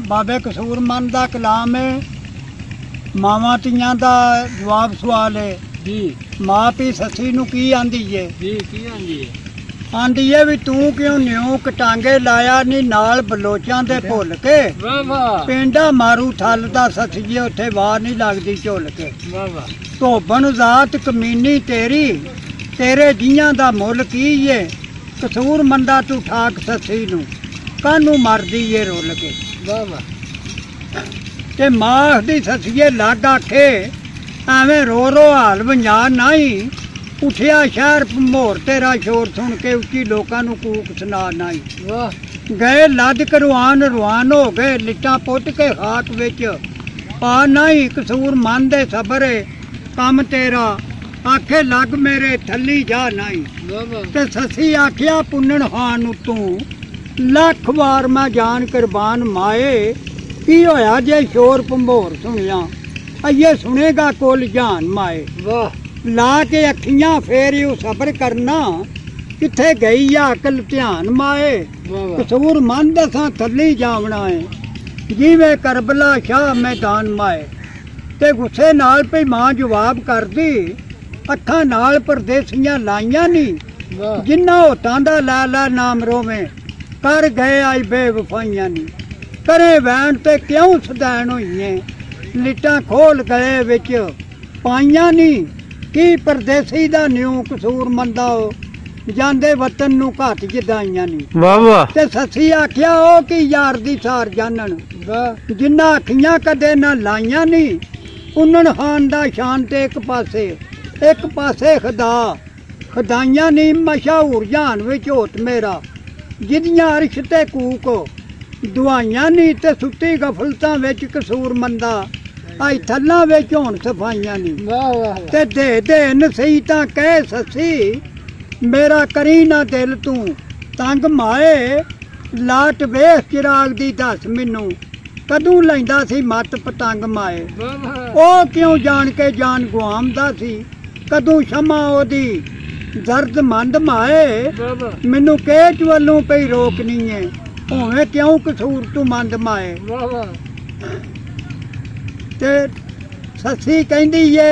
बाबे कसूरमंद का कलाम है। मावा तियां दा जवाब सवाल है जी। मां पी ससी नू की आंदी है जी? की आंदी है? आंदी है भी तू क्यों न्यू कटांगे लाया नी नाल बलोचां दे भुल के। पिंडा मारू थल दा ससीए उत्थे वाह नहीं लगदी झुल के। धोबन जात कमीनी तेरी तेरे जियां दा मुल की है। कसूरमंदा तू ठाक ससी नू कानू मरदी है रुल के। ते मां दी ससीए लग आखे एवें रो रो हाल बंजा नहीं। उठिया शहर भंबोर तेरा शोर सुन के उच्ची लोकां नू कूक सुना नहीं। गए लद करवान रवान हो गए लिटां पुट के खाक विच पा नहीं। कसूरमंद दे सबरे कम तेरा आखे लग मेरे थली जा नहीं। ते ससी आखिया पुन्नन खान तू लख वार मैं जान कुर्बान माए। की होया जे शोर भंबोर सुनिया अये सुनेगा कुल जान माए। ला के अखियां फेर यू सबर करना किथे गई या अकल ध्यान माए। कसूरमंद असां थली जावना है जिवे करबला शाह मैदान माए। ते गुस्से नाल पई मां जवाब करदी अखां नाल परदेसियां लाइयां नी। जिन्ना होतां दा ला ला नाम रोवे कर गए आई बेवफाइयां नी। करे वैन ते क्यों सदैन होइए लिटां खोल गले विच पाइयां नी। की परदेसी दा न्यू कसूरमंदा जांदे वतन नू घट जदाइयां नी। ते ससी आखिया ओ की यार दी सार जानन जिन्ना अखियां कदे ना लाइयां नी। उन्नन खान दा शान ते एक पासे खुदा खुदाइयां नी। मशहूर जान विच होत मेरा जिदियां अरश ते कूक दुआइयां नी। ते सुती गफलतां विच कसूरमंदा आई थल्लां विच होण सफाइयां नी। ते दे नसीहतां कह ससी मेरा करी ना दिल तू तंग माए। लाट वेख चिराग दी दस मैनू कदूं लैंदा सी मत पतंग माए। ओ क्यों जान के जान गुआमदा सी कदूं शमा ओदी दर्द मंद माए। मैनू केच वल्लों पई रोकनी है होवे क्यों कसूर तू मंद माए। ते ससी कहंदी है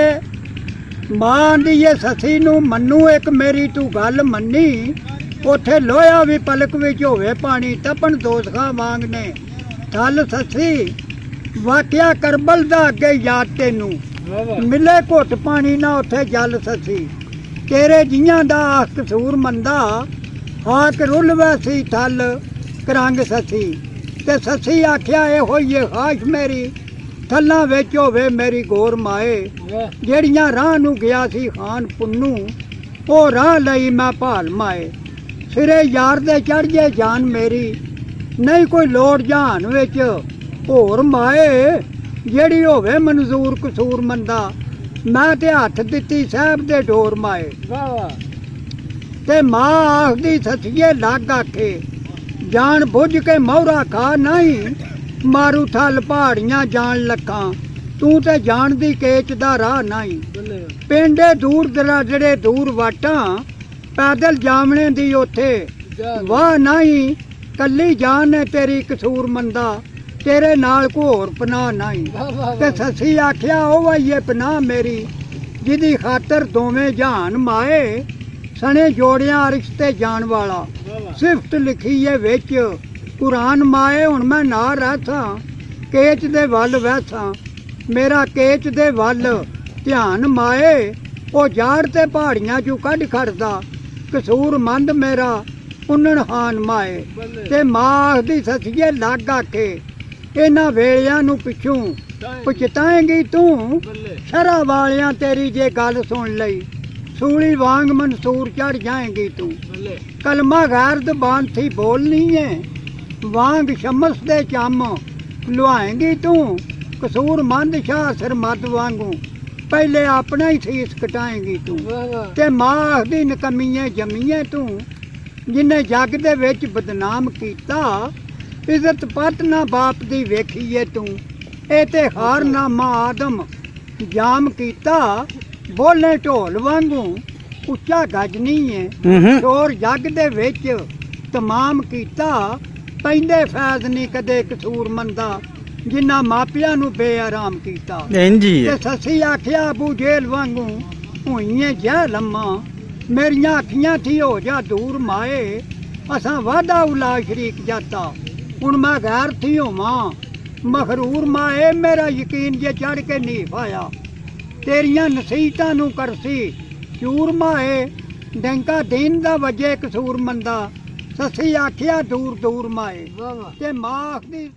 मां आंदी है ससी नू मन्नू एक मेरी तू गल मन्नी। उथे लोया भी पलक विच होवे पानी तपन दोसखा वांग ने थल ससी। वाकिया करबल दा अगे याद तेनू मिले घुट पानी ना उथे जल ससी। तेरे जियां दा कसूरमंदा हाक रुल वैसी थल करंग ससी। ते ससी आखिया ए होइए खाश मेरी थल्लां विच होवे मेरी गोर माए। जेड़ियां राह नू गया सी खान पुन्नू ओ राह लई मैं भाल माए। सिरे यार दे चढ़ जे जान मेरी नहीं कोई लोड़ जहान विच होर माए। जेड़ी होवे मंजूर कसूरमंदा मैं ते हथ दित्ती साहब दे डोर माए। ते मां आखदी ससीए लग आखे जान बुझ के मोहरा खा नहीं। मारू थल पहाड़ियां जान लखा तू ते जान दी केच दा राह नहीं। पिंडे दूर दराजड़े दूर वाटां पैदल जामने दी उथे वाह नहीं। कली जान है तेरी कसूरमंदा तेरे नाल को होर पनाह नहीं। ते ससी आखिया ओ वाइये पनाह मेरी जिदी खातर दोवें जहान माए। सने जोड़ियां अरश ते जान वाला सिफत लिखी है विच कुरान माए। हुण मैं ना रहसा केच दे वल वैसा मेरा केच दे वल ध्यान माए। ओ जाड़ ते पहाड़ियां चू कढ खड़दा कसूरमंद मेरा उन्नन खान माए। ते मां आखदी ससीए लग आखे इन्हां वेलियां नू पिछों पछताएंगी तू। शरा वालियां तेरी जे गल सुन लई सूली वांग मंसूर चढ़ जाएंगी तू। कलमा गैर दबान थी बोलनी है वांग शमस दे चम लुआएंगी तू। कसूरमंद शाह सरमद वांगू पहले अपना ही सीस कटाएंगी तू। ते मां आखदी नकमीए जमीए तू जिन्हें जग दे विच बदनाम कीता। इज्जत पत ना बाप दी वेखीए तू ए ते हार ना मां आदम जाम कीता। बोले ढोल वांगू उच्चा गज नहीं है शोर जग दे विच तमाम कीता। ਪੈਂਦੇ ਫੈਜ਼ ਨਹੀਂ ਕਦੇ ਕਸੂਰ ਮੰਦਾ ਜਿੰਨਾ ਮਾਪਿਆਂ ਨੂੰ ਬੇਆਰਾਮ ਕੀਤਾ। ਇੰਜੀ ਤੇ ਸੱਸੀ ਆਖਿਆ ਅਬੂ ਜੇਲ ਵਾਂਗੂ ਹੋਈਏ ਜਾ ਲੰਮਾ ਮੇਰੀਆਂ ਅੱਖੀਆਂ ਥੀ ਹੋ ਜਾ ਦੂਰ ਮਾਏ ਅਸਾਂ ਵਾਦਾ ਉਲਾ ਸ਼ਰੀਕ ਜਾਤਾ ਹੁਣ ਮੈਂ ਗੈਰ ਥੀ ਹੋਵਾਂ ਮਖਰੂਰ ਮਾਏ ਮੇਰਾ ਯਕੀਨ ਜੇ ਚੜ ਕੇ ਨਹੀਂ ਪਾਇਆ ਤੇਰੀਆਂ ਨਸੀਹਤਾਂ ਨੂੰ ਕਰਸੀ ਚੂਰ ਮਾਏ ਡੈਂਕਾ ਦੀਨ ਦਾ ਵਜੇ ਕਸੂਰ ਮੰਦਾ ਸੱਸੀ ਆਖਿਆ ਦੂਰ ਦੂਰ ਮਾਏ ਤੇ ਮਾਂ ਆਖਦੀ